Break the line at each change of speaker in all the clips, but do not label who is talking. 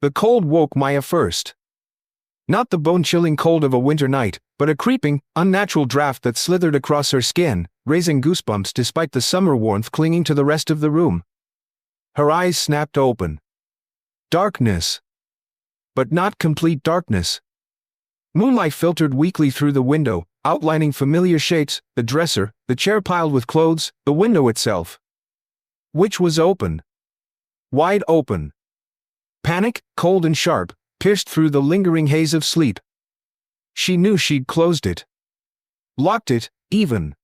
The cold woke Maya first. Not the bone-chilling cold of a winter night, but a creeping, unnatural draft that slithered across her skin, raising goosebumps despite the summer warmth clinging to the rest of the room. Her eyes snapped open. Darkness. But not complete darkness. Moonlight filtered weakly through the window, outlining familiar shapes, the dresser, the chair piled with clothes, the window itself. Which was open. Wide open. Panic, cold and sharp, pierced through the lingering haze of sleep. She knew she'd closed it. Locked it, even.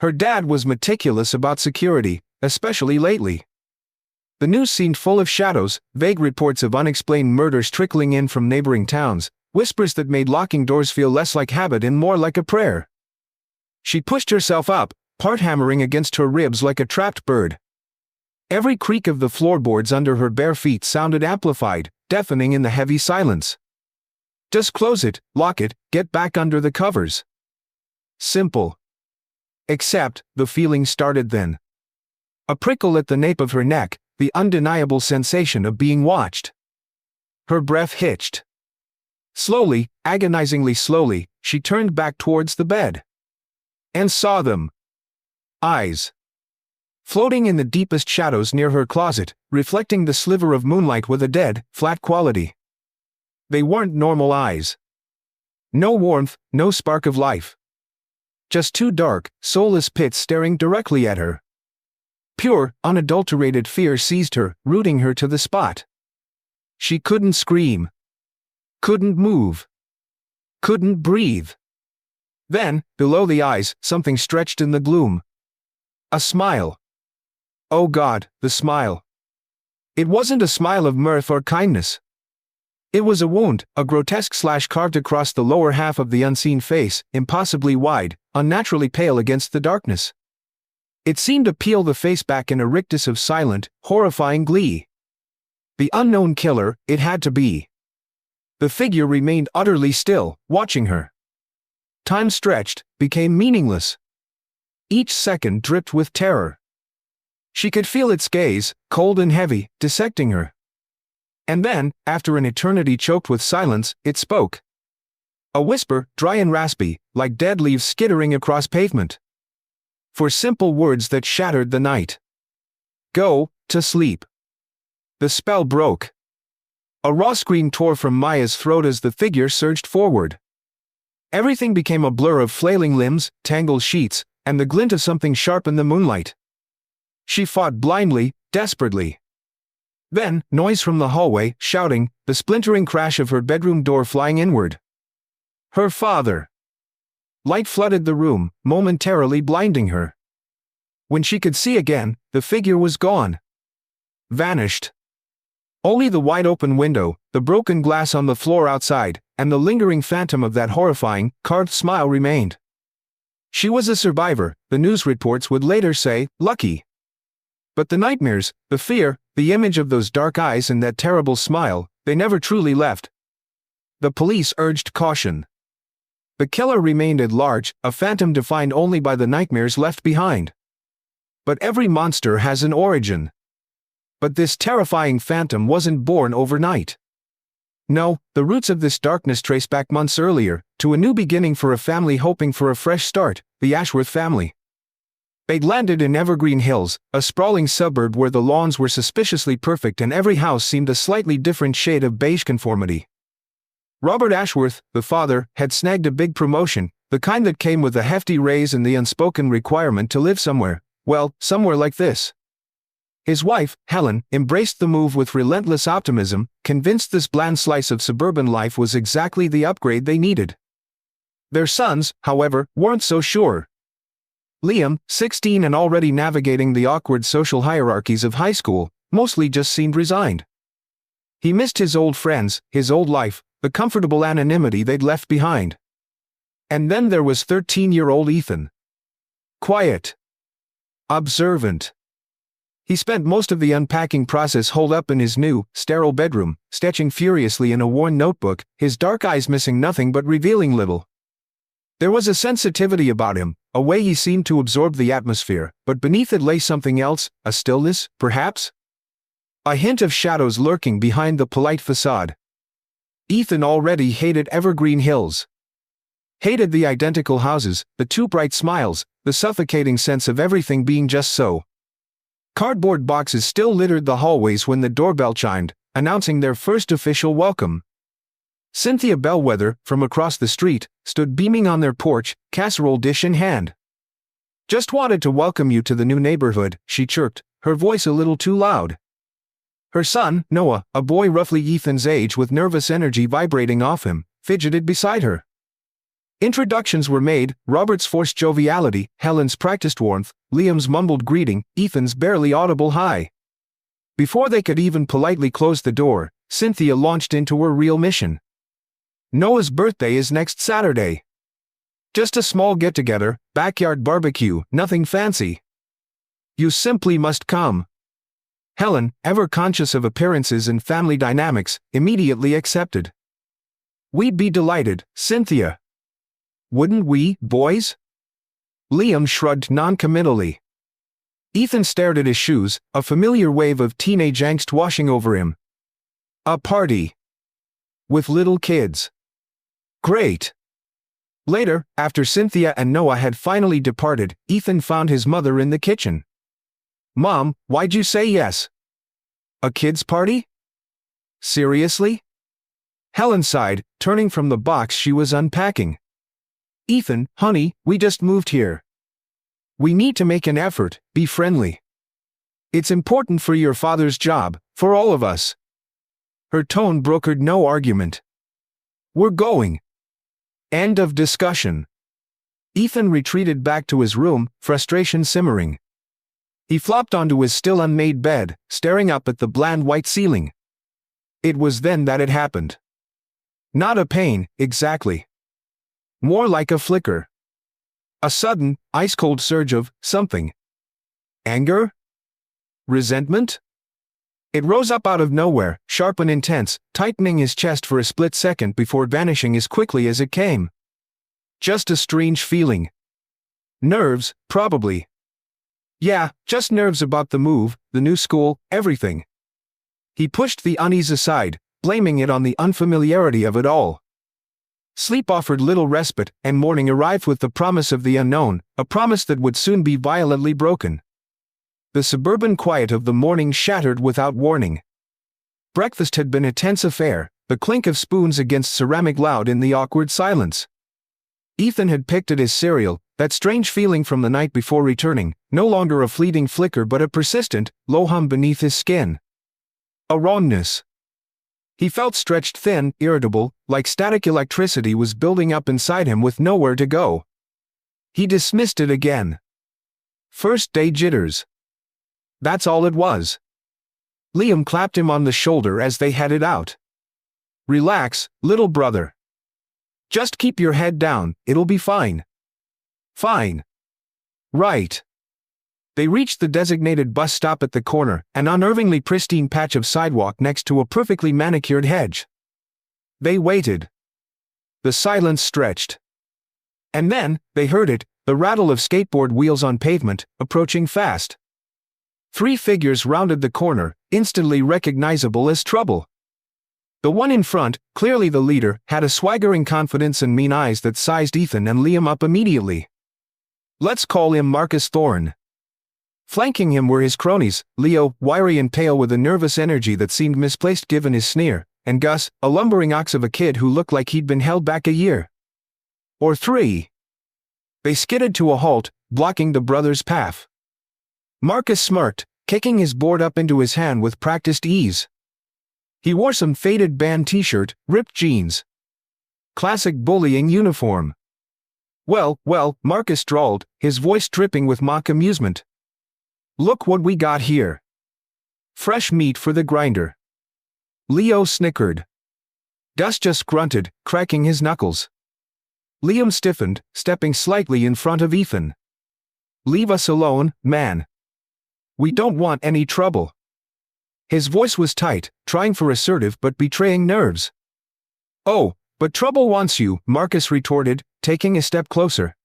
Her dad was meticulous about security, especially lately. The news seemed full of shadows, vague reports of unexplained murders trickling in from neighboring towns, whispers that made locking doors feel less like habit and more like a prayer. She pushed herself up, part hammering against her ribs like a trapped bird. Every creak of the floorboards under her bare feet sounded amplified, deafening in the heavy silence. Just close it, lock it, get back under the covers. Simple. Except, the feeling started then. A prickle at the nape of her neck, the undeniable sensation of being watched. Her breath hitched. Slowly, agonizingly slowly, she turned back towards the bed. And saw them. Eyes. Floating in the deepest shadows near her closet, reflecting the sliver of moonlight with a dead, flat quality. They weren't normal eyes. No warmth, no spark of life. Just two dark, soulless pits staring directly at her. Pure, unadulterated fear seized her, rooting her to the spot. She couldn't scream. Couldn't move. Couldn't breathe. Then, below the eyes, something stretched in the gloom. A smile. Oh God, the smile. It wasn't a smile of mirth or kindness. It was a wound, a grotesque slash carved across the lower half of the unseen face, impossibly wide, unnaturally pale against the darkness. It seemed to peel the face back in a rictus of silent, horrifying glee. The unknown killer, it had to be. The figure remained utterly still, watching her. Time stretched, became meaningless. Each second dripped with terror. She could feel its gaze, cold and heavy, dissecting her. And then, after an eternity choked with silence, it spoke. A whisper, dry and raspy, like dead leaves skittering across pavement. For simple words that shattered the night. Go to sleep. The spell broke. A raw scream tore from Maya's throat as the figure surged forward. Everything became a blur of flailing limbs, tangled sheets, and the glint of something sharp in the moonlight. She fought blindly, desperately. Then, noise from the hallway, shouting, the splintering crash of her bedroom door flying inward. Her father. Light flooded the room, momentarily blinding her. When she could see again, the figure was gone. Vanished. Only the wide-open window, the broken glass on the floor outside, and the lingering phantom of that horrifying, carved smile remained. She was a survivor, the news reports would later say, lucky. But the nightmares, the fear, the image of those dark eyes and that terrible smile, they never truly left. The police urged caution. The killer remained at large, a phantom defined only by the nightmares left behind. But every monster has an origin. But this terrifying phantom wasn't born overnight. No, the roots of this darkness trace back months earlier, to a new beginning for a family hoping for a fresh start, the Ashworth family. They'd landed in Evergreen Hills, a sprawling suburb where the lawns were suspiciously perfect and every house seemed a slightly different shade of beige conformity. Robert Ashworth, the father, had snagged a big promotion, the kind that came with a hefty raise and the unspoken requirement to live somewhere, well, somewhere like this. His wife, Helen, embraced the move with relentless optimism, convinced this bland slice of suburban life was exactly the upgrade they needed. Their sons, however, weren't so sure. Liam, 16 and already navigating the awkward social hierarchies of high school, mostly just seemed resigned. He missed his old friends, his old life, the comfortable anonymity they'd left behind. And then there was 13-year-old Ethan. Quiet. Observant. He spent most of the unpacking process holed up in his new, sterile bedroom, sketching furiously in a worn notebook, his dark eyes missing nothing but revealing little. There was a sensitivity about him, a way he seemed to absorb the atmosphere, but beneath it lay something else, a stillness, perhaps? a hint of shadows lurking behind the polite facade. Ethan already hated Evergreen Hills. Hated the identical houses, the too bright smiles, the suffocating sense of everything being just so. Cardboard boxes still littered the hallways when the doorbell chimed, announcing their first official welcome. Cynthia Bellwether, from across the street, stood beaming on their porch, casserole dish in hand. "Just wanted to welcome you to the new neighborhood," she chirped, her voice a little too loud. Her son, Noah, a boy roughly Ethan's age with nervous energy vibrating off him, fidgeted beside her. Introductions were made, Robert's forced joviality, Helen's practiced warmth, Liam's mumbled greeting, Ethan's barely audible hi. Before they could even politely close the door, Cynthia launched into her real mission. "Noah's birthday is next Saturday. Just a small get-together, backyard barbecue, nothing fancy. You simply must come." Helen, ever conscious of appearances and family dynamics, immediately accepted. "We'd be delighted, Cynthia." "Wouldn't we, boys?" Liam shrugged non-committally. Ethan stared at his shoes, a familiar wave of teenage angst washing over him. "A party. With little kids. Great." Later, after Cynthia and Noah had finally departed, Ethan found his mother in the kitchen. "Mom, why'd you say yes? A kids' party? Seriously?" Helen sighed, turning from the box she was unpacking. "Ethan, honey, we just moved here. We need to make an effort, be friendly. It's important for your father's job, for all of us." Her tone brokered no argument. "We're going. End of discussion." Ethan retreated back to his room, frustration simmering. He flopped onto his still unmade bed, staring up at the bland white ceiling. It was then that it happened. Not a pain, exactly. More like a flicker. A sudden, ice-cold surge of something. Anger? Resentment? It rose up out of nowhere, sharp and intense, tightening his chest for a split second before vanishing as quickly as it came. Just a strange feeling. Nerves, probably. Yeah, just nerves about the move, the new school, everything. He pushed the unease aside, blaming it on the unfamiliarity of it all. Sleep offered little respite, and morning arrived with the promise of the unknown, a promise that would soon be violently broken. The suburban quiet of the morning shattered without warning. Breakfast had been a tense affair, the clink of spoons against ceramic loud in the awkward silence. Ethan had picked at his cereal, that strange feeling from the night before returning, no longer a fleeting flicker but a persistent, low hum beneath his skin. A wrongness. He felt stretched thin, irritable, like static electricity was building up inside him with nowhere to go. He dismissed it again. First day jitters. That's all it was. Liam clapped him on the shoulder as they headed out. "Relax, little brother. Just keep your head down, it'll be fine." "Fine. Right." They reached the designated bus stop at the corner, an unnervingly pristine patch of sidewalk next to a perfectly manicured hedge. They waited. The silence stretched. And then, they heard it, the rattle of skateboard wheels on pavement, approaching fast. 3 figures rounded the corner, instantly recognizable as trouble. The one in front, clearly the leader, had a swaggering confidence and mean eyes that sized Ethan and Liam up immediately. Let's call him Marcus Thorne. Flanking him were his cronies, Leo, wiry and pale with a nervous energy that seemed misplaced given his sneer, and Gus, a lumbering ox of a kid who looked like he'd been held back a year. Or 3. They skidded to a halt, blocking the brothers' path. Marcus smirked, kicking his board up into his hand with practiced ease. He wore some faded band t-shirt, ripped jeans. Classic bullying uniform. Well, Marcus drawled, his voice dripping with mock amusement. Look what we got here. Fresh meat for the grinder. Leo snickered. Gus just grunted, cracking his knuckles. Liam stiffened, stepping slightly in front of Ethan. Leave us alone, man. We don't want any trouble. His voice was tight, trying for assertive but betraying nerves. Oh, but trouble wants you, Marcus retorted, taking a step closer.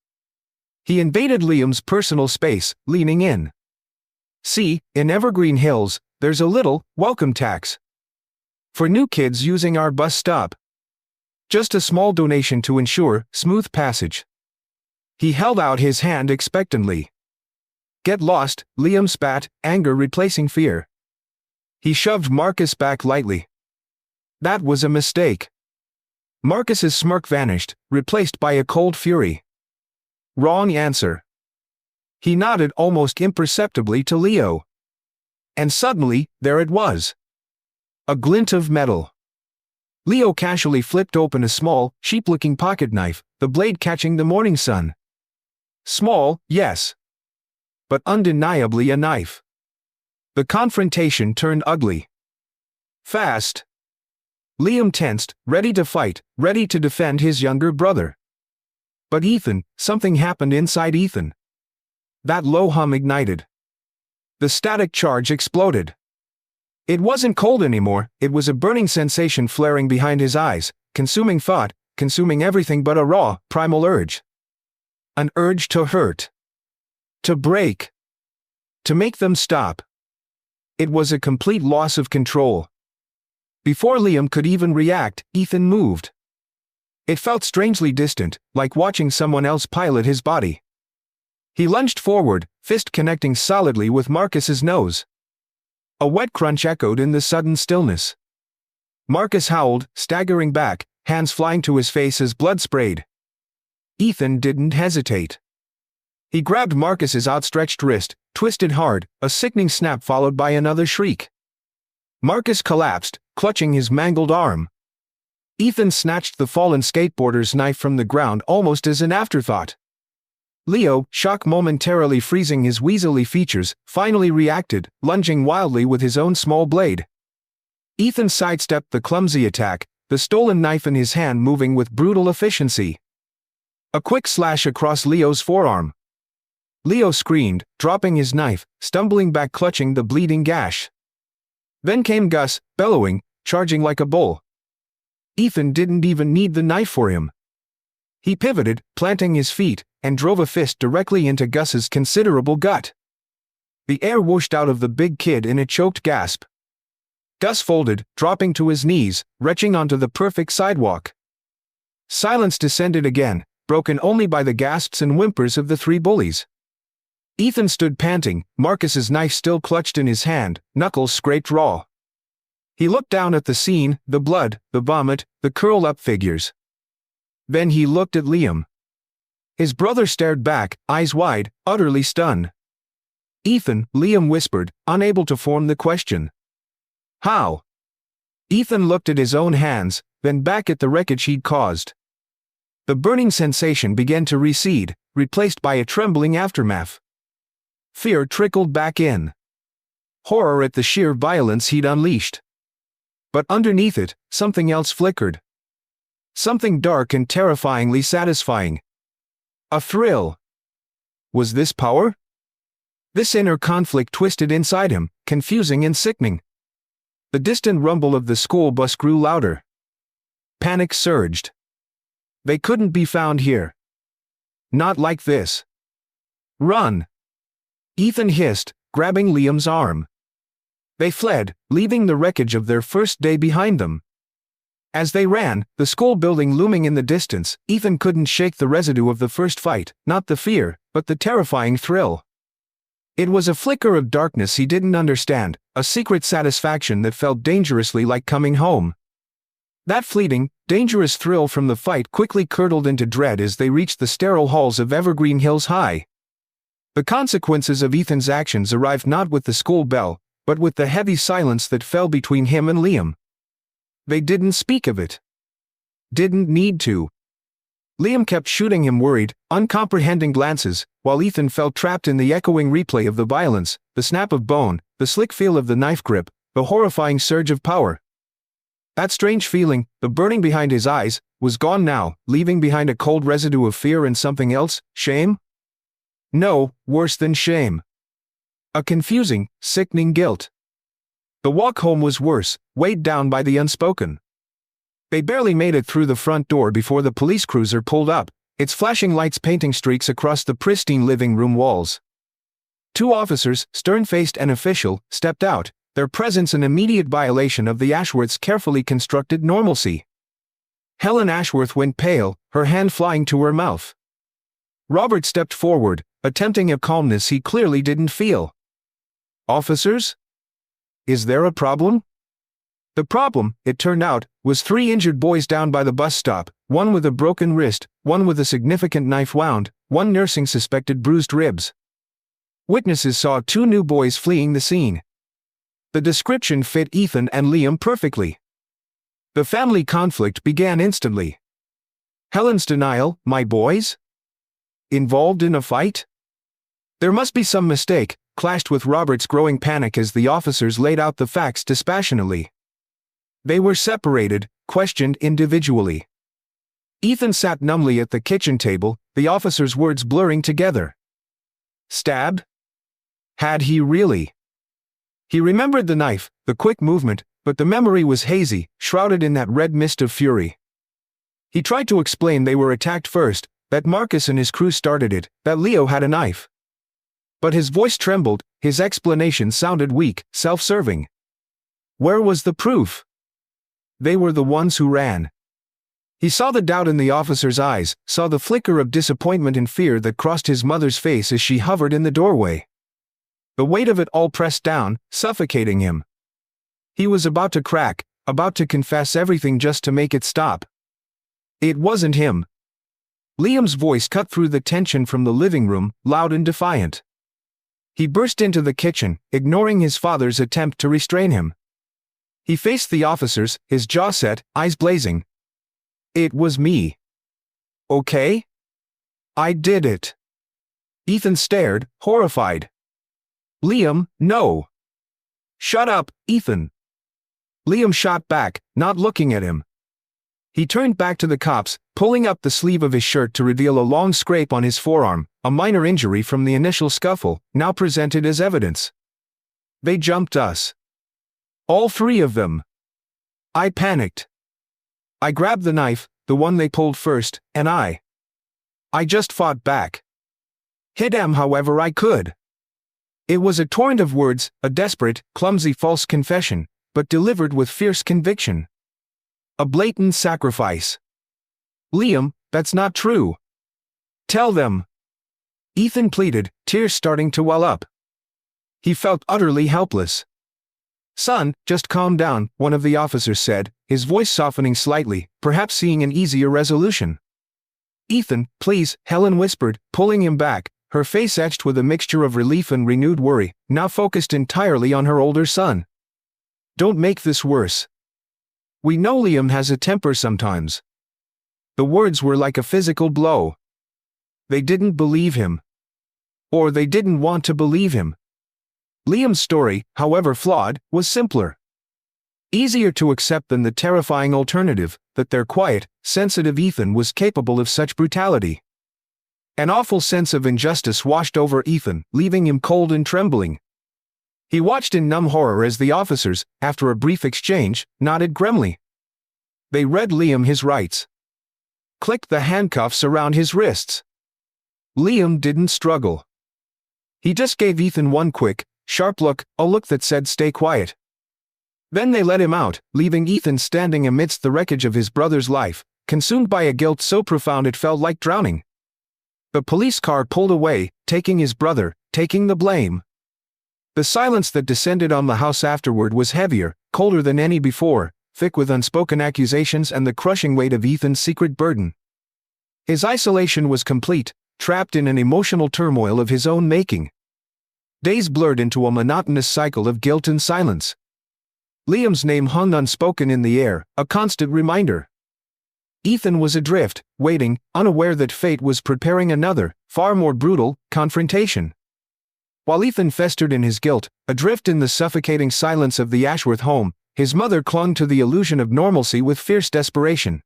He invaded Liam's personal space, leaning in. See, in Evergreen Hills, there's a little welcome tax for new kids using our bus stop. Just a small donation to ensure smooth passage." He held out his hand expectantly. "Get lost," Liam spat, anger replacing fear. He shoved Marcus back lightly. "That was a mistake." Marcus's smirk vanished, replaced by a cold fury. "Wrong answer." He nodded almost imperceptibly to Leo. And suddenly, there it was. A glint of metal. Leo casually flipped open a small, sheep-looking pocket knife, the blade catching the morning sun. Small, yes. But undeniably a knife. The confrontation turned ugly. Fast. Liam tensed, ready to fight, ready to defend his younger brother. But Ethan, something happened inside Ethan. That low hum ignited. The static charge exploded. It wasn't cold anymore, it was a burning sensation flaring behind his eyes, consuming thought, consuming everything but a raw, primal urge. An urge to hurt. To break. To make them stop. It was a complete loss of control. Before Liam could even react, Ethan moved. It felt strangely distant, like watching someone else pilot his body. He lunged forward, fist connecting solidly with Marcus's nose. A wet crunch echoed in the sudden stillness. Marcus howled, staggering back, hands flying to his face as blood sprayed. Ethan didn't hesitate. He grabbed Marcus's outstretched wrist, twisted hard, a sickening snap followed by another shriek. Marcus collapsed, clutching his mangled arm. Ethan snatched the fallen skateboarder's knife from the ground almost as an afterthought. Leo, shock momentarily freezing his weaselly features, finally reacted, lunging wildly with his own small blade. Ethan sidestepped the clumsy attack, the stolen knife in his hand moving with brutal efficiency. A quick slash across Leo's forearm. Leo screamed, dropping his knife, stumbling back clutching the bleeding gash. Then came Gus, bellowing, charging like a bull. Ethan didn't even need the knife for him. He pivoted, planting his feet, and drove a fist directly into Gus's considerable gut. The air whooshed out of the big kid in a choked gasp. Gus folded, dropping to his knees, retching onto the perfect sidewalk. Silence descended again, broken only by the gasps and whimpers of the three bullies. Ethan stood panting, Marcus's knife still clutched in his hand, knuckles scraped raw. He looked down at the scene, the blood, the vomit, the curled-up figures. Then he looked at Liam. His brother stared back, eyes wide, utterly stunned. "Ethan," Liam whispered, unable to form the question. "How?" Ethan looked at his own hands, then back at the wreckage he'd caused. The burning sensation began to recede, replaced by a trembling aftermath. Fear trickled back in. Horror at the sheer violence he'd unleashed. But underneath it, something else flickered. Something dark and terrifyingly satisfying. A thrill. Was this power? This inner conflict twisted inside him, confusing and sickening. The distant rumble of the school bus grew louder. Panic surged. They couldn't be found here. Not like this. "Run!" Ethan hissed, grabbing Liam's arm. They fled, leaving the wreckage of their first day behind them. As they ran, the school building looming in the distance, Ethan couldn't shake the residue of the first fight, not the fear, but the terrifying thrill. It was a flicker of darkness he didn't understand, a secret satisfaction that felt dangerously like coming home. That fleeting, dangerous thrill from the fight quickly curdled into dread as they reached the sterile halls of Evergreen Hills High. The consequences of Ethan's actions arrived not with the school bell, but with the heavy silence that fell between him and Liam. They didn't speak of it. Didn't need to. Liam kept shooting him worried, uncomprehending glances, while Ethan felt trapped in the echoing replay of the violence, the snap of bone, the slick feel of the knife grip, the horrifying surge of power. That strange feeling, the burning behind his eyes, was gone now, leaving behind a cold residue of fear and something else, shame? No, worse than shame. A confusing, sickening guilt. The walk home was worse, weighed down by the unspoken. They barely made it through the front door before the police cruiser pulled up, its flashing lights painting streaks across the pristine living room walls. Two officers, stern-faced and official, stepped out, their presence an immediate violation of the Ashworths' carefully constructed normalcy. Helen Ashworth went pale, her hand flying to her mouth. Robert stepped forward, attempting a calmness he clearly didn't feel. "Officers? Is there a problem?" The problem, it turned out, was 3 injured boys down by the bus stop, one with a broken wrist, one with a significant knife wound, one nursing suspected bruised ribs. Witnesses saw 2 new boys fleeing the scene. The description fit Ethan and Liam perfectly. The family conflict began instantly. Helen's denial, "My boys? Involved in a fight?" "There must be some mistake," clashed with Robert's growing panic as the officers laid out the facts dispassionately. They were separated, questioned individually. Ethan sat numbly at the kitchen table, the officer's words blurring together. Stabbed? Had he really? He remembered the knife, the quick movement, but the memory was hazy, shrouded in that red mist of fury. He tried to explain they were attacked first, that Marcus and his crew started it, that Leo had a knife. But his voice trembled, his explanation sounded weak, self-serving. Where was the proof? They were the ones who ran. He saw the doubt in the officer's eyes, saw the flicker of disappointment and fear that crossed his mother's face as she hovered in the doorway. The weight of it all pressed down, suffocating him. He was about to crack, about to confess everything just to make it stop. It wasn't him. Liam's voice cut through the tension from the living room, loud and defiant. He burst into the kitchen, ignoring his father's attempt to restrain him. He faced the officers, his jaw set, eyes blazing. "It was me. Okay? I did it." Ethan stared, horrified. "Liam, no." "Shut up, Ethan." Liam shot back, not looking at him. He turned back to the cops, pulling up the sleeve of his shirt to reveal a long scrape on his forearm, a minor injury from the initial scuffle, now presented as evidence. "They jumped us. All 3 of them." I panicked. I grabbed the knife, the one they pulled first, and I just fought back. Hit them however I could. It was a torrent of words, a desperate, clumsy false confession, but delivered with fierce conviction. A blatant sacrifice. "Liam, that's not true. Tell them." Ethan pleaded, tears starting to well up. He felt utterly helpless. "Son, just calm down," one of the officers said, his voice softening slightly, perhaps seeing an easier resolution. "Ethan, please," Helen whispered, pulling him back, her face etched with a mixture of relief and renewed worry, now focused entirely on her older son. "Don't make this worse. We know Liam has a temper sometimes." The words were like a physical blow. They didn't believe him. Or they didn't want to believe him. Liam's story, however flawed, was simpler. Easier to accept than the terrifying alternative, that their quiet, sensitive Ethan was capable of such brutality. An awful sense of injustice washed over Ethan, leaving him cold and trembling. He watched in numb horror as the officers, after a brief exchange, nodded grimly. They read Liam his rights. Clicked the handcuffs around his wrists. Liam didn't struggle. He just gave Ethan one quick, sharp look, a look that said stay quiet. Then they let him out, leaving Ethan standing amidst the wreckage of his brother's life, consumed by a guilt so profound it felt like drowning. The police car pulled away, taking his brother, taking the blame. The silence that descended on the house afterward was heavier, colder than any before, thick with unspoken accusations and the crushing weight of Ethan's secret burden. His isolation was complete, trapped in an emotional turmoil of his own making. Days blurred into a monotonous cycle of guilt and silence. Liam's name hung unspoken in the air, a constant reminder. Ethan was adrift, waiting, unaware that fate was preparing another, far more brutal, confrontation. While Ethan festered in his guilt, adrift in the suffocating silence of the Ashworth home, his mother clung to the illusion of normalcy with fierce desperation.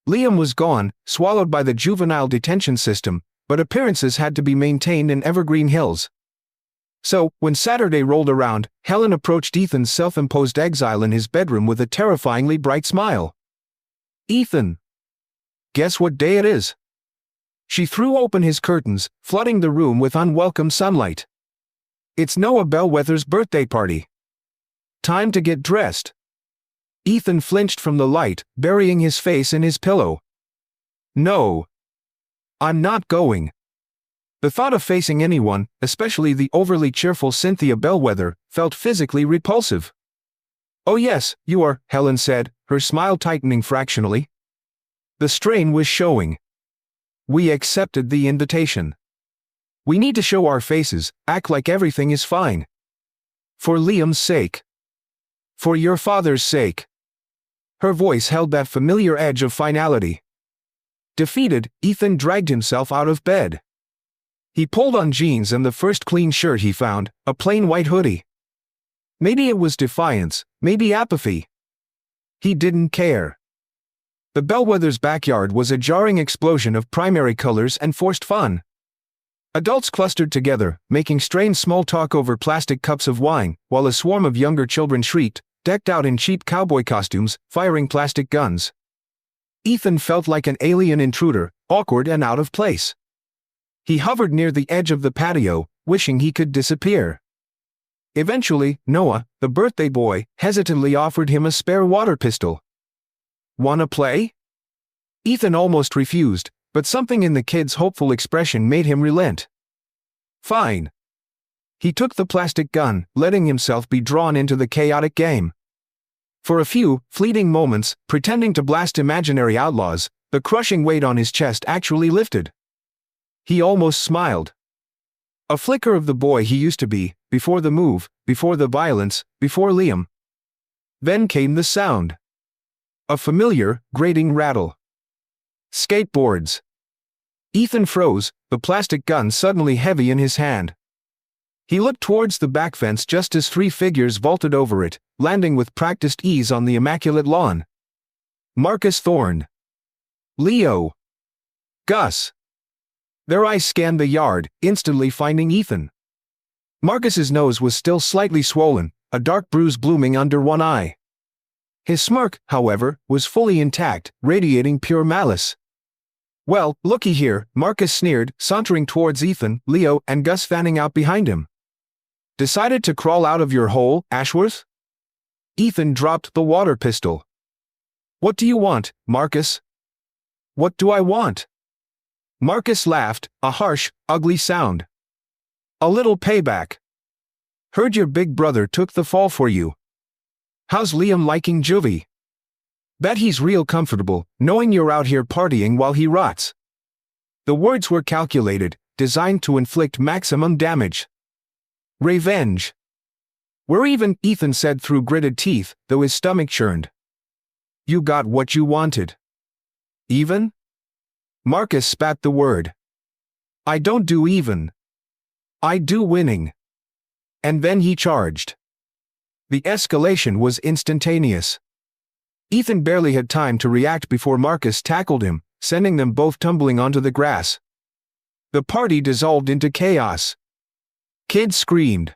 Liam was gone, swallowed by the juvenile detention system, but appearances had to be maintained in Evergreen Hills. So, when Saturday rolled around, Helen approached Ethan's self-imposed exile in his bedroom with a terrifyingly bright smile. "Ethan, guess what day it is?" She threw open his curtains, flooding the room with unwelcome sunlight. "It's Noah Bellwether's birthday party." Time to get dressed." Ethan flinched from the light, burying his face in his pillow. "No. I'm not going." The thought of facing anyone, especially the overly cheerful Cynthia Bellwether, felt physically repulsive. "Oh yes, you are," Helen said, her smile tightening fractionally. The strain was showing. "We accepted the invitation. We need to show our faces, act like everything is fine. For Liam's sake. For your father's sake." Her voice held that familiar edge of finality. Defeated, Ethan dragged himself out of bed. He pulled on jeans and the first clean shirt he found, a plain white hoodie. Maybe it was defiance, maybe apathy. He didn't care. The Bellwether's backyard was a jarring explosion of primary colors and forced fun. Adults clustered together, making strained small talk over plastic cups of wine, while a swarm of younger children shrieked, decked out in cheap cowboy costumes, firing plastic guns. Ethan felt like an alien intruder, awkward and out of place. He hovered near the edge of the patio, wishing he could disappear. Eventually, Noah, the birthday boy, hesitantly offered him a spare water pistol. "Wanna play?" Ethan almost refused, but something in the kid's hopeful expression made him relent. "Fine." He took the plastic gun, letting himself be drawn into the chaotic game. For a few fleeting moments, pretending to blast imaginary outlaws, the crushing weight on his chest actually lifted. He almost smiled. A flicker of the boy he used to be, before the move, before the violence, before Liam. Then came the sound. A familiar, grating rattle. Skateboards. Ethan froze, the plastic gun suddenly heavy in his hand. He looked towards the back fence just as three figures vaulted over it, landing with practiced ease on the immaculate lawn. Marcus Thorne. Leo. Gus. Their eyes scanned the yard, instantly finding Ethan. Marcus's nose was still slightly swollen, a dark bruise blooming under one eye. His smirk, however, was fully intact, radiating pure malice. "Well, looky here," Marcus sneered, sauntering towards Ethan, Leo, and Gus fanning out behind him. "Decided to crawl out of your hole, Ashworth?" Ethan dropped the water pistol. "What do you want, Marcus?" "What do I want?" Marcus laughed, a harsh, ugly sound. "A little payback. Heard your big brother took the fall for you. How's Liam liking juvie? Bet he's real comfortable, knowing you're out here partying while he rots." The words were calculated, designed to inflict maximum damage. "Revenge. We're even," Ethan said through gritted teeth, though his stomach churned. "You got what you wanted." "Even?" Marcus spat the word. "I don't do even. I do winning." And then he charged. The escalation was instantaneous. Ethan barely had time to react before Marcus tackled him, sending them both tumbling onto the grass. The party dissolved into chaos. Kids screamed.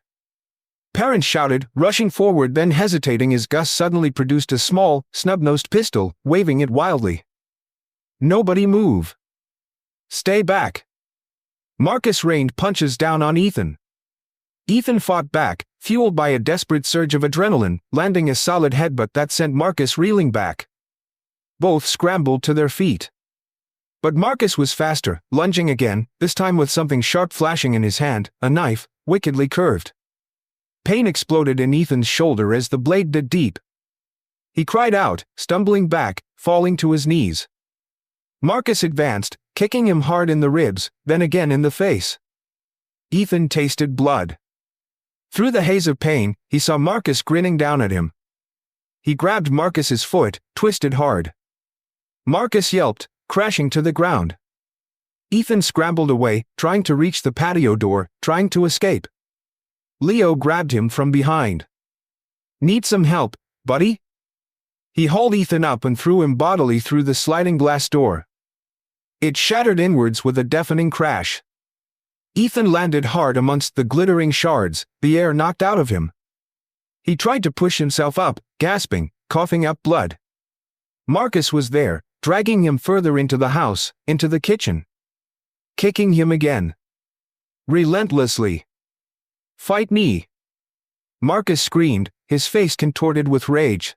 Parents shouted, rushing forward then hesitating as Gus suddenly produced a small, snub-nosed pistol, waving it wildly. "Nobody move. Stay back." Marcus rained punches down on Ethan. Ethan fought back, fueled by a desperate surge of adrenaline, landing a solid headbutt that sent Marcus reeling back. Both scrambled to their feet. But Marcus was faster, lunging again, this time with something sharp flashing in his hand, a knife, wickedly curved. Pain exploded in Ethan's shoulder as the blade did deep. He cried out, stumbling back, falling to his knees. Marcus advanced, kicking him hard in the ribs, then again in the face. Ethan tasted blood. Through the haze of pain, he saw Marcus grinning down at him. He grabbed Marcus's foot, twisted hard. Marcus yelped, crashing to the ground. Ethan scrambled away, trying to reach the patio door, trying to escape. Leo grabbed him from behind. "Need some help, buddy?" He hauled Ethan up and threw him bodily through the sliding glass door. It shattered inwards with a deafening crash. Ethan landed hard amongst the glittering shards, the air knocked out of him. He tried to push himself up, gasping, coughing up blood. Marcus was there, dragging him further into the house, into the kitchen. Kicking him again. Relentlessly. "Fight me!" Marcus screamed, his face contorted with rage.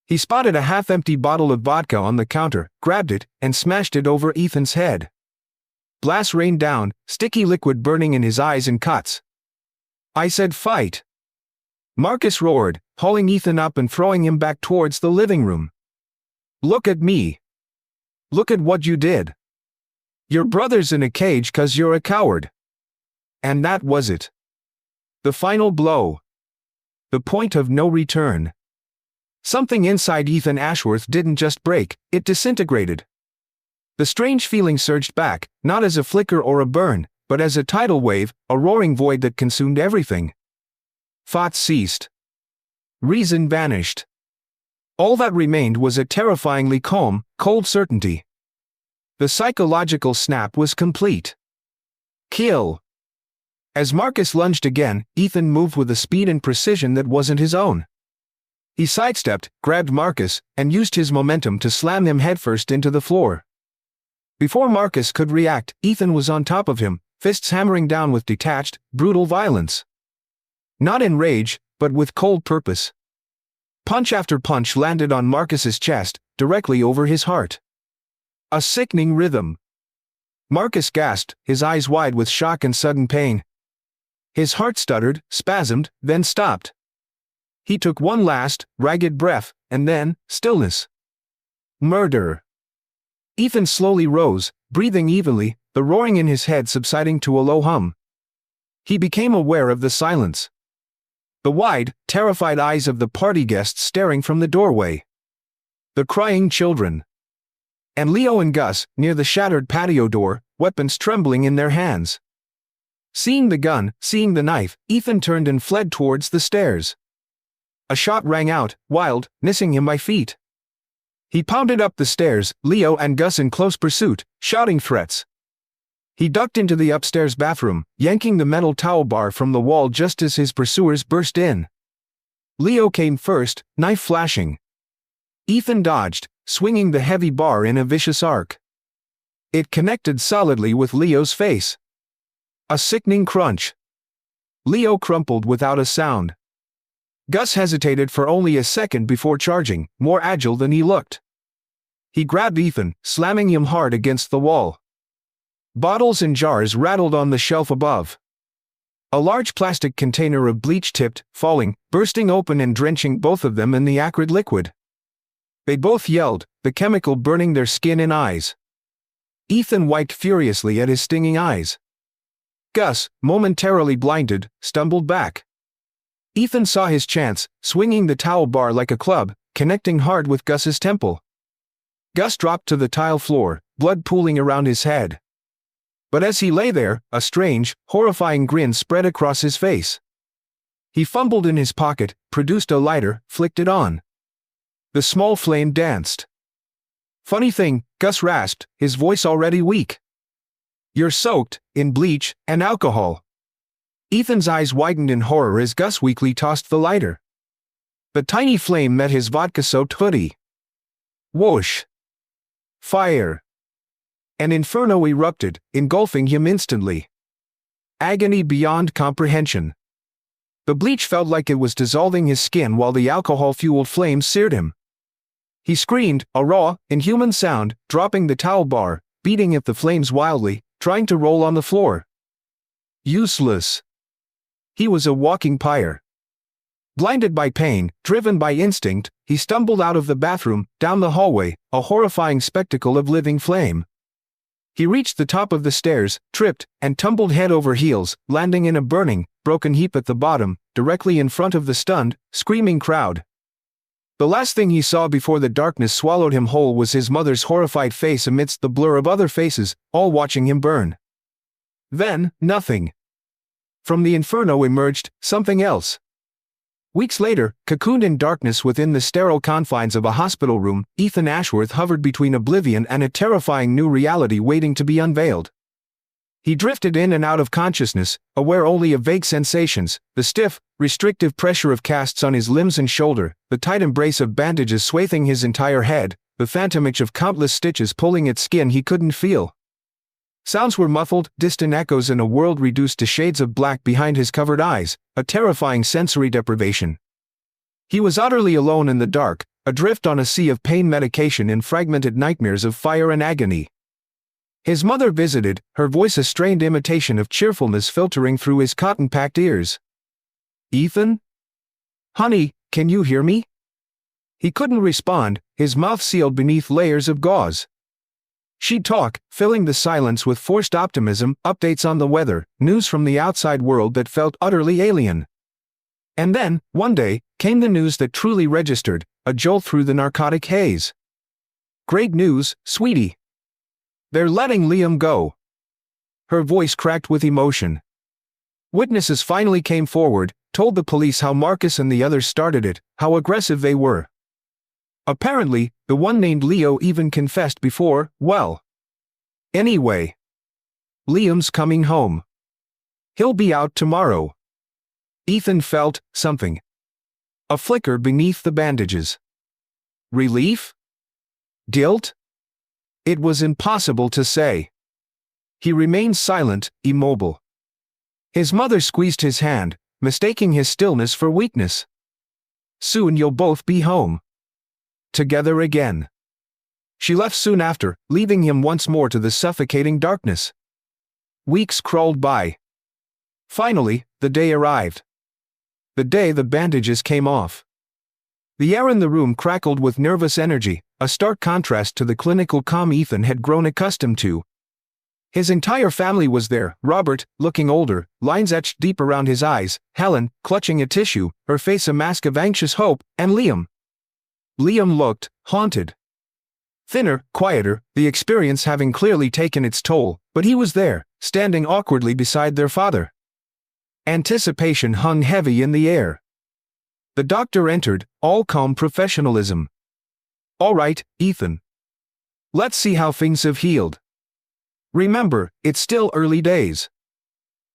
He spotted a half-empty bottle of vodka on the counter, grabbed it, and smashed it over Ethan's head. Glass rained down, sticky liquid burning in his eyes and cuts. "I said fight!" Marcus roared, hauling Ethan up and throwing him back towards the living room. "Look at me! Look at what you did! Your brother's in a cage 'cause you're a coward!" And that was it. The final blow. The point of no return. Something inside Ethan Ashworth didn't just break, it disintegrated. The strange feeling surged back, not as a flicker or a burn, but as a tidal wave, a roaring void that consumed everything. Thoughts ceased. Reason vanished. All that remained was a terrifyingly calm, cold certainty. The psychological snap was complete. Kill. As Marcus lunged again, Ethan moved with a speed and precision that wasn't his own. He sidestepped, grabbed Marcus, and used his momentum to slam him headfirst into the floor. Before Marcus could react, Ethan was on top of him, fists hammering down with detached, brutal violence. Not in rage, but with cold purpose. Punch after punch landed on Marcus's chest, directly over his heart. A sickening rhythm. Marcus gasped, his eyes wide with shock and sudden pain. His heart stuttered, spasmed, then stopped. He took one last, ragged breath, and then, stillness. Murder. Ethan slowly rose, breathing evenly, the roaring in his head subsiding to a low hum. He became aware of the silence. The wide, terrified eyes of the party guests staring from the doorway. The crying children. And Leo and Gus, near the shattered patio door, weapons trembling in their hands. Seeing the gun, seeing the knife, Ethan turned and fled towards the stairs. A shot rang out, wild, missing him by feet. He pounded up the stairs, Leo and Gus in close pursuit, shouting threats. He ducked into the upstairs bathroom, yanking the metal towel bar from the wall just as his pursuers burst in. Leo came first, knife flashing. Ethan dodged, swinging the heavy bar in a vicious arc. It connected solidly with Leo's face. A sickening crunch. Leo crumpled without a sound. Gus hesitated for only a second before charging, more agile than he looked. He grabbed Ethan, slamming him hard against the wall. Bottles and jars rattled on the shelf above. A large plastic container of bleach tipped, falling, bursting open and drenching both of them in the acrid liquid. They both yelled, the chemical burning their skin and eyes. Ethan wiped furiously at his stinging eyes. Gus, momentarily blinded, stumbled back. Ethan saw his chance, swinging the towel bar like a club, connecting hard with Gus's temple. Gus dropped to the tile floor, blood pooling around his head. But as he lay there, a strange, horrifying grin spread across his face. He fumbled in his pocket, produced a lighter, flicked it on. The small flame danced. "Funny thing," Gus rasped, his voice already weak. "You're soaked in bleach and alcohol." Ethan's eyes widened in horror as Gus weakly tossed the lighter. The tiny flame met his vodka-soaked hoodie. Whoosh! Fire! An inferno erupted, engulfing him instantly. Agony beyond comprehension. The bleach felt like it was dissolving his skin while the alcohol-fueled flames seared him. He screamed, a raw, inhuman sound, dropping the towel bar, beating at the flames wildly, trying to roll on the floor. Useless. He was a walking pyre. Blinded by pain, driven by instinct, he stumbled out of the bathroom, down the hallway, a horrifying spectacle of living flame. He reached the top of the stairs, tripped, and tumbled head over heels, landing in a burning, broken heap at the bottom, directly in front of the stunned, screaming crowd. The last thing he saw before the darkness swallowed him whole was his mother's horrified face amidst the blur of other faces, all watching him burn. Then, nothing. From the inferno emerged something else. Weeks later, cocooned in darkness within the sterile confines of a hospital room, Ethan Ashworth hovered between oblivion and a terrifying new reality waiting to be unveiled. He drifted in and out of consciousness, aware only of vague sensations, the stiff, restrictive pressure of casts on his limbs and shoulder, the tight embrace of bandages swathing his entire head, the phantom itch of countless stitches pulling at skin he couldn't feel. Sounds were muffled, distant echoes in a world reduced to shades of black behind his covered eyes, a terrifying sensory deprivation. He was utterly alone in the dark, adrift on a sea of pain medication and fragmented nightmares of fire and agony. His mother visited, her voice a strained imitation of cheerfulness filtering through his cotton-packed ears. "Ethan? Honey, can you hear me?" He couldn't respond, his mouth sealed beneath layers of gauze. She'd talk, filling the silence with forced optimism, updates on the weather, news from the outside world that felt utterly alien. And then, one day, came the news that truly registered, a jolt through the narcotic haze. "Great news, sweetie. They're letting Liam go." Her voice cracked with emotion. Witnesses finally came forward, told the police how Marcus and the others started it, how aggressive they were. Apparently, the one named Leo even confessed before, well. Anyway. Liam's coming home. He'll be out tomorrow. Ethan felt something. A flicker beneath the bandages. Relief? Guilt? It was impossible to say. He remained silent, immobile. His mother squeezed his hand, mistaking his stillness for weakness. "Soon you'll both be home. Together again." She left soon after, leaving him once more to the suffocating darkness. Weeks crawled by. Finally, the day arrived. The day the bandages came off. The air in the room crackled with nervous energy, a stark contrast to the clinical calm Ethan had grown accustomed to. His entire family was there, Robert, looking older, lines etched deep around his eyes, Helen, clutching a tissue, her face a mask of anxious hope, and Liam. Liam looked haunted. Thinner, quieter, the experience having clearly taken its toll, but he was there, standing awkwardly beside their father. Anticipation hung heavy in the air. The doctor entered, all calm professionalism. "All right, Ethan. Let's see how things have healed. Remember, it's still early days."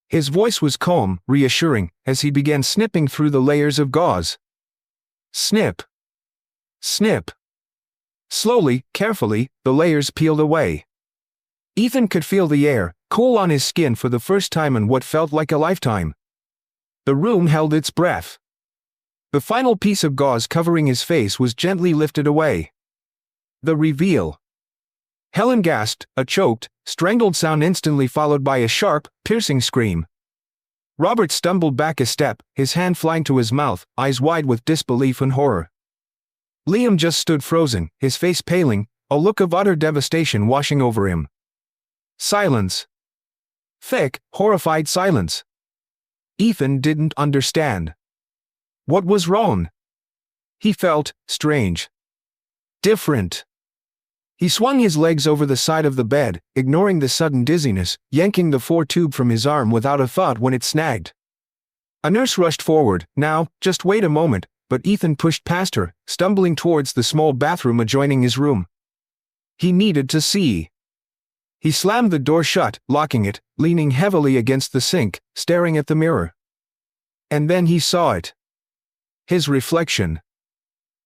His voice was calm, reassuring, as he began snipping through the layers of gauze. Snip. Snip. Slowly, carefully, the layers peeled away. Ethan could feel the air, cool on his skin for the first time in what felt like a lifetime. The room held its breath. The final piece of gauze covering his face was gently lifted away. The reveal. Helen gasped, a choked, strangled sound instantly followed by a sharp, piercing scream. Robert stumbled back a step, his hand flying to his mouth, eyes wide with disbelief and horror. Liam just stood frozen, his face paling, a look of utter devastation washing over him. Silence. Thick, horrified silence. Ethan didn't understand. What was wrong? He felt strange. Different. He swung his legs over the side of the bed, ignoring the sudden dizziness, yanking the 4-tube from his arm without a thought when it snagged. A nurse rushed forward. "Now, just wait a moment," but Ethan pushed past her, stumbling towards the small bathroom adjoining his room. He needed to see. He slammed the door shut, locking it, leaning heavily against the sink, staring at the mirror. And then he saw it. His reflection.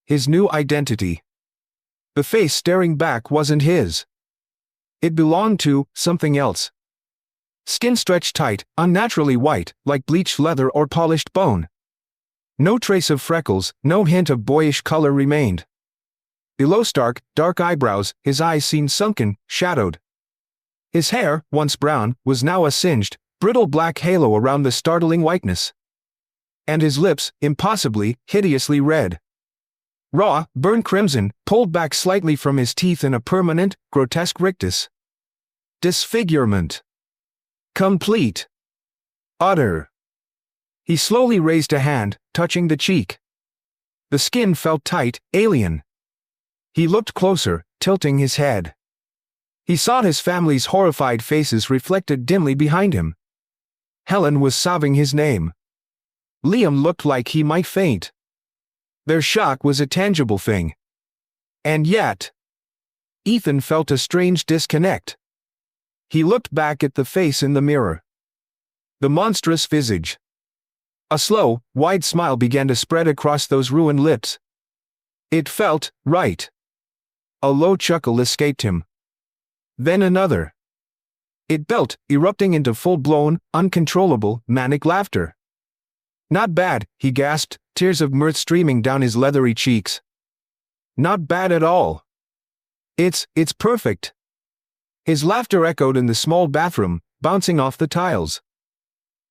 His new identity. The face staring back wasn't his. It belonged to something else. Skin stretched tight, unnaturally white, like bleached leather or polished bone. No trace of freckles, no hint of boyish color remained. Below stark, dark eyebrows, his eyes seemed sunken, shadowed. His hair, once brown, was now a singed, brittle black halo around the startling whiteness. And his lips, impossibly, hideously red. Raw, burnt crimson, pulled back slightly from his teeth in a permanent, grotesque rictus. Disfigurement. Complete. Utter. He slowly raised a hand, touching the cheek. The skin felt tight, alien. He looked closer, tilting his head. He saw his family's horrified faces reflected dimly behind him. Helen was sobbing his name. Liam looked like he might faint. Their shock was a tangible thing. And yet, Ethan felt a strange disconnect. He looked back at the face in the mirror. The monstrous visage. A slow, wide smile began to spread across those ruined lips. It felt right. A low chuckle escaped him. Then another. It built, erupting into full-blown, uncontrollable, manic laughter. Not bad, he gasped, tears of mirth streaming down his leathery cheeks. Not bad at all. It's perfect. His laughter echoed in the small bathroom, bouncing off the tiles.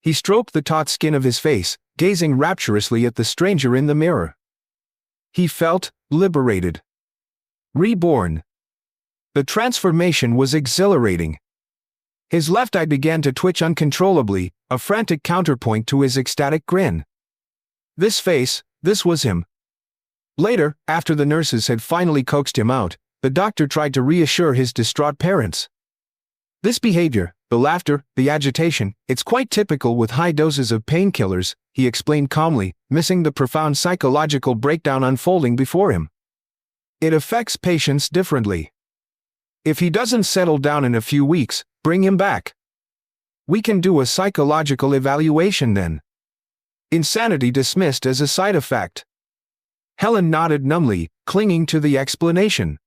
He stroked the taut skin of his face, gazing rapturously at the stranger in the mirror. He felt liberated. Reborn. The transformation was exhilarating. His left eye began to twitch uncontrollably, a frantic counterpoint to his ecstatic grin. This face, this was him. Later, after the nurses had finally coaxed him out, the doctor tried to reassure his distraught parents. This behavior, the laughter, the agitation, it's quite typical with high doses of painkillers, he explained calmly, missing the profound psychological breakdown unfolding before him. It affects patients differently. If he doesn't settle down in a few weeks, bring him back. We can do a psychological evaluation then. Insanity dismissed as a side effect. Helen nodded numbly, clinging to the explanation.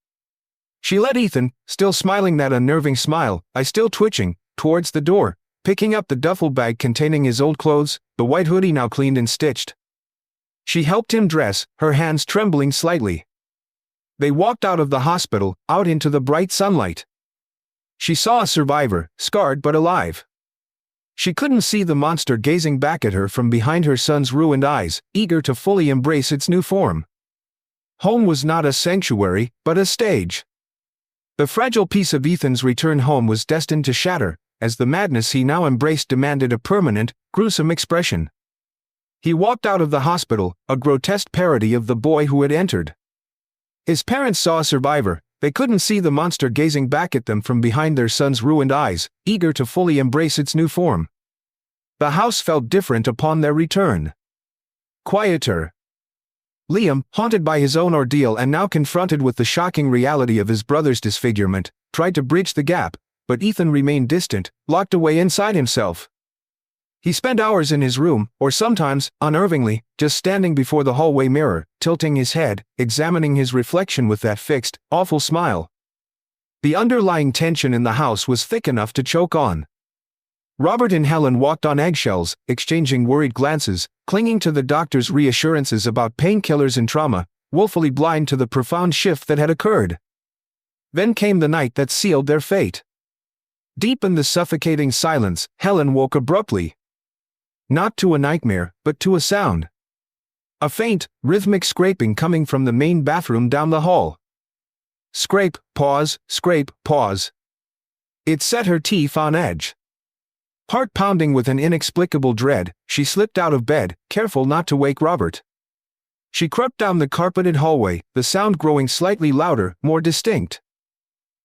She led Ethan, still smiling that unnerving smile, eye still twitching, towards the door, picking up the duffel bag containing his old clothes, the white hoodie now cleaned and stitched. She helped him dress, her hands trembling slightly. They walked out of the hospital, out into the bright sunlight. She saw a survivor, scarred but alive. She couldn't see the monster gazing back at her from behind her son's ruined eyes, eager to fully embrace its new form. Home was not a sanctuary, but a stage. The fragile piece of Ethan's return home was destined to shatter, as the madness he now embraced demanded a permanent, gruesome expression. He walked out of the hospital, a grotesque parody of the boy who had entered. His parents saw a survivor. They couldn't see the monster gazing back at them from behind their son's ruined eyes, eager to fully embrace its new form. The house felt different upon their return. Quieter. Liam, haunted by his own ordeal and now confronted with the shocking reality of his brother's disfigurement, tried to bridge the gap, but Ethan remained distant, locked away inside himself. He spent hours in his room, or sometimes, unnervingly, just standing before the hallway mirror, tilting his head, examining his reflection with that fixed, awful smile. The underlying tension in the house was thick enough to choke on. Robert and Helen walked on eggshells, exchanging worried glances, clinging to the doctor's reassurances about painkillers and trauma, woefully blind to the profound shift that had occurred. Then came the night that sealed their fate. Deep in the suffocating silence, Helen woke abruptly. Not to a nightmare, but to a sound. A faint, rhythmic scraping coming from the main bathroom down the hall. Scrape, pause, scrape, pause. It set her teeth on edge. Heart pounding with an inexplicable dread, she slipped out of bed, careful not to wake Robert. She crept down the carpeted hallway, the sound growing slightly louder, more distinct.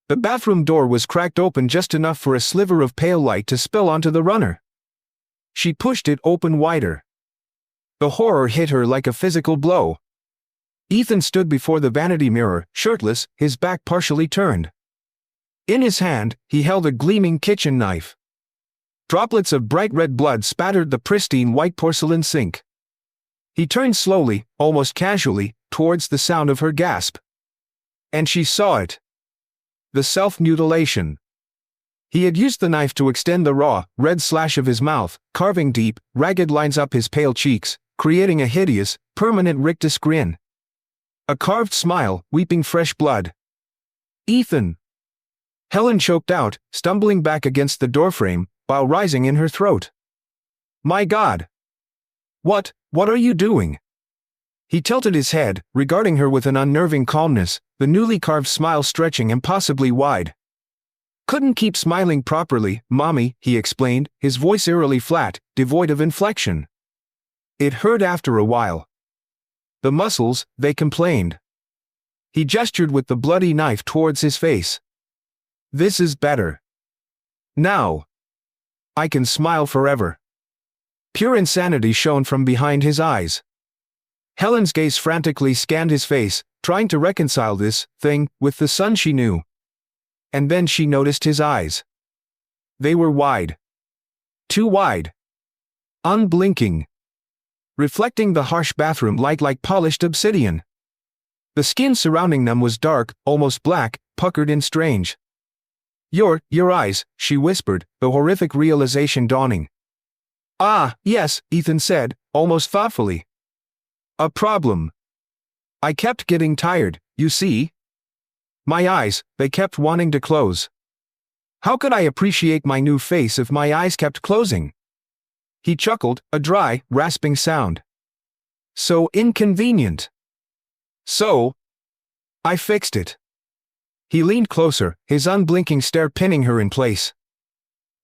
The bathroom door was cracked open just enough for a sliver of pale light to spill onto the runner. She pushed it open wider. The horror hit her like a physical blow. Ethan stood before the vanity mirror, shirtless, his back partially turned. In his hand, he held a gleaming kitchen knife. Droplets of bright red blood spattered the pristine white porcelain sink. He turned slowly, almost casually, towards the sound of her gasp. And she saw it. The self-mutilation. He had used the knife to extend the raw, red slash of his mouth, carving deep, ragged lines up his pale cheeks, creating a hideous, permanent rictus grin. A carved smile, weeping fresh blood. Ethan! Helen choked out, stumbling back against the doorframe, while rising in her throat. My God! What are you doing? He tilted his head, regarding her with an unnerving calmness, the newly carved smile stretching impossibly wide. Couldn't keep smiling properly, Mommy, he explained, his voice eerily flat, devoid of inflection. It hurt after a while. The muscles, they complained. He gestured with the bloody knife towards his face. This is better. Now. I can smile forever. Pure insanity shone from behind his eyes. Helen's gaze frantically scanned his face, trying to reconcile this thing with the son she knew. And then she noticed his eyes. They were wide. Too wide. Unblinking. Reflecting the harsh bathroom light like polished obsidian. The skin surrounding them was dark, almost black, puckered and strange. Your eyes, she whispered, the horrific realization dawning. Ah, yes, Ethan said, almost thoughtfully. A problem. I kept getting tired, you see. My eyes, they kept wanting to close. How could I appreciate my new face if my eyes kept closing? He chuckled, a dry, rasping sound. So inconvenient. So, I fixed it. He leaned closer, his unblinking stare pinning her in place.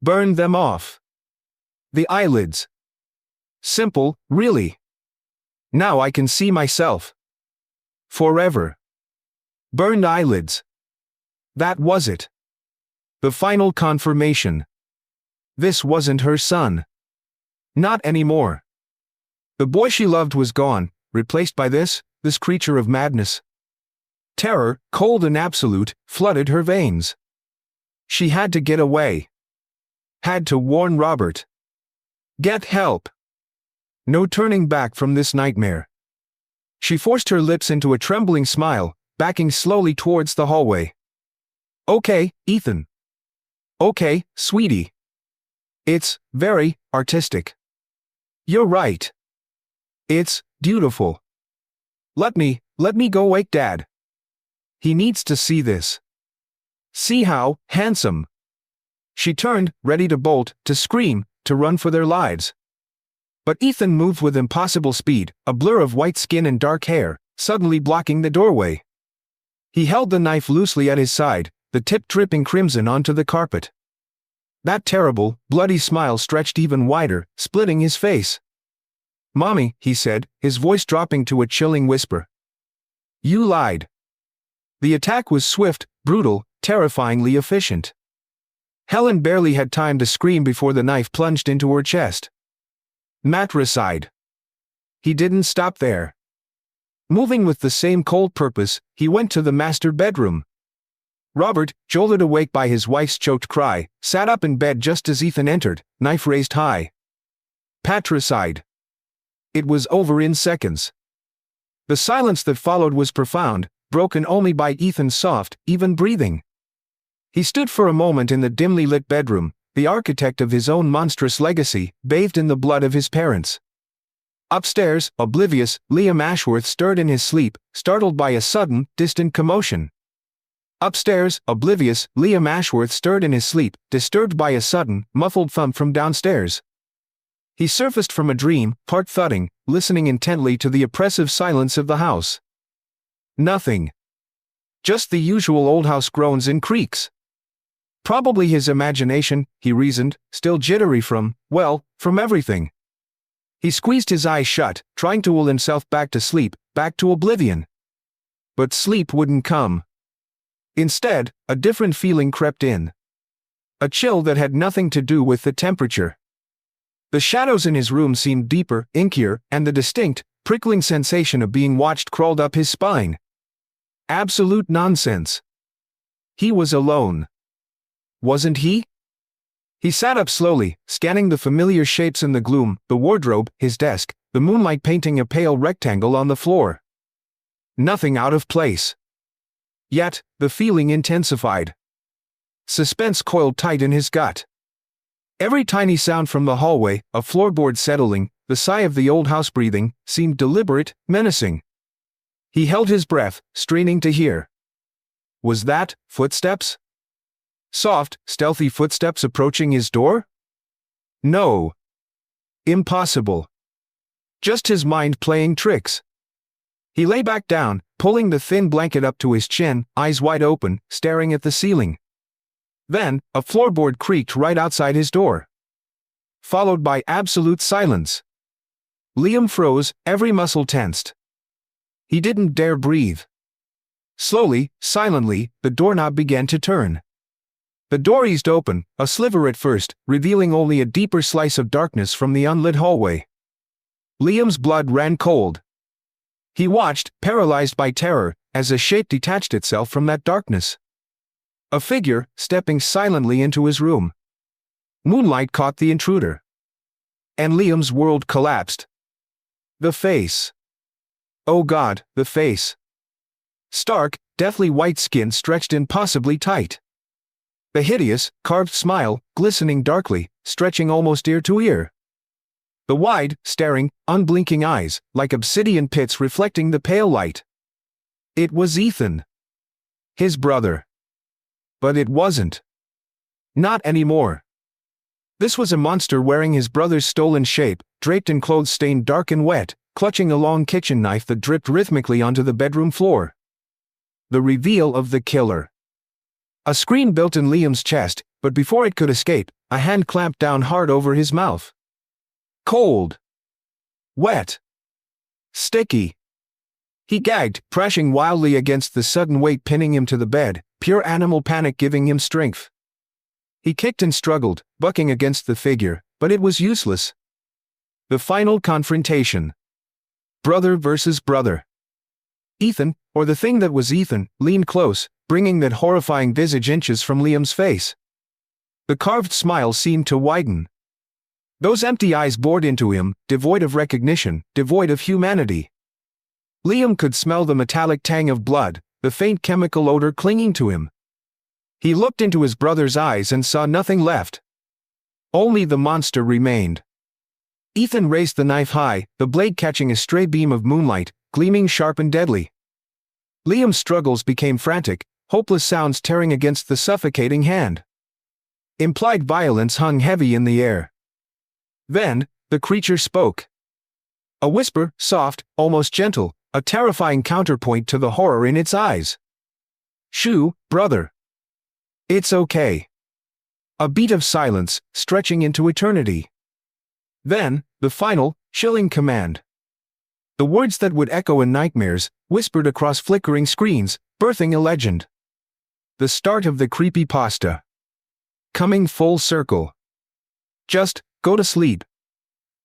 Burned them off. The eyelids. Simple, really. Now I can see myself. Forever. Burned eyelids. That was it. The final confirmation. This wasn't her son. Not anymore. The boy she loved was gone, replaced by this creature of madness. Terror, cold and absolute, flooded her veins. She had to get away. Had to warn Robert. Get help. No turning back from this nightmare. She forced her lips into a trembling smile, backing slowly towards the hallway. Okay, Ethan. Okay, sweetie. It's very artistic. You're right. It's beautiful. Let me go wake Dad. He needs to see this. See how handsome. She turned, ready to bolt, to scream, to run for their lives. But Ethan moved with impossible speed, a blur of white skin and dark hair, suddenly blocking the doorway. He held the knife loosely at his side, the tip dripping crimson onto the carpet. That terrible, bloody smile stretched even wider, splitting his face. Mommy, he said, his voice dropping to a chilling whisper. You lied. The attack was swift, brutal, terrifyingly efficient. Helen barely had time to scream before the knife plunged into her chest. Matricide. He didn't stop there. Moving with the same cold purpose, he went to the master bedroom. Robert, jolted awake by his wife's choked cry, sat up in bed just as Ethan entered, knife raised high. Patricide. It was over in seconds. The silence that followed was profound, broken only by Ethan's soft, even breathing. He stood for a moment in the dimly lit bedroom, the architect of his own monstrous legacy, bathed in the blood of his parents. Upstairs, oblivious, Liam Ashworth stirred in his sleep, startled by a sudden, distant commotion. Upstairs, oblivious, Liam Ashworth stirred in his sleep, disturbed by a sudden, muffled thump from downstairs. He surfaced from a dream, heart thudding, listening intently to the oppressive silence of the house. Nothing. Just the usual old house groans and creaks. Probably his imagination, he reasoned, still jittery from everything. He squeezed his eyes shut, trying to will himself back to sleep, back to oblivion. But sleep wouldn't come. Instead, a different feeling crept in. A chill that had nothing to do with the temperature. The shadows in his room seemed deeper, inkier, and the distinct, prickling sensation of being watched crawled up his spine. Absolute nonsense. He was alone. Wasn't he? He sat up slowly, scanning the familiar shapes in the gloom, the wardrobe, his desk, the moonlight painting a pale rectangle on the floor. Nothing out of place. Yet, the feeling intensified. Suspense coiled tight in his gut. Every tiny sound from the hallway, a floorboard settling, the sigh of the old house breathing, seemed deliberate, menacing. He held his breath, straining to hear. Was that footsteps? Soft, stealthy footsteps approaching his door? No. Impossible. Just his mind playing tricks. He lay back down, pulling the thin blanket up to his chin, eyes wide open, staring at the ceiling. Then, a floorboard creaked right outside his door. Followed by absolute silence. Liam froze, every muscle tensed. He didn't dare breathe. Slowly, silently, the doorknob began to turn. The door eased open, a sliver at first, revealing only a deeper slice of darkness from the unlit hallway. Liam's blood ran cold. He watched, paralyzed by terror, as a shape detached itself from that darkness. A figure, stepping silently into his room. Moonlight caught the intruder. And Liam's world collapsed. The face. Oh God, the face. Stark, deathly white skin stretched impossibly tight. The hideous, carved smile, glistening darkly, stretching almost ear to ear. The wide, staring, unblinking eyes, like obsidian pits reflecting the pale light. It was Ethan. His brother. But it wasn't. Not anymore. This was a monster wearing his brother's stolen shape, draped in clothes stained dark and wet, clutching a long kitchen knife that dripped rhythmically onto the bedroom floor. The reveal of the killer. A scream built in Liam's chest, but before it could escape, a hand clamped down hard over his mouth. Cold. Wet. Sticky. He gagged, crashing wildly against the sudden weight pinning him to the bed, pure animal panic giving him strength. He kicked and struggled, bucking against the figure, but it was useless. The final confrontation. Brother versus brother. Ethan, or the thing that was Ethan, leaned close, bringing that horrifying visage inches from Liam's face. The carved smile seemed to widen. Those empty eyes bored into him, devoid of recognition, devoid of humanity. Liam could smell the metallic tang of blood, the faint chemical odor clinging to him. He looked into his brother's eyes and saw nothing left. Only the monster remained. Ethan raised the knife high, the blade catching a stray beam of moonlight, gleaming sharp and deadly. Liam's struggles became frantic, hopeless sounds tearing against the suffocating hand. Implied violence hung heavy in the air. Then, the creature spoke. A whisper, soft, almost gentle, a terrifying counterpoint to the horror in its eyes. Shoo, brother. It's okay. A beat of silence, stretching into eternity. Then, the final, chilling command. The words that would echo in nightmares, whispered across flickering screens, birthing a legend. The start of the creepypasta. Coming full circle. Just, go to sleep,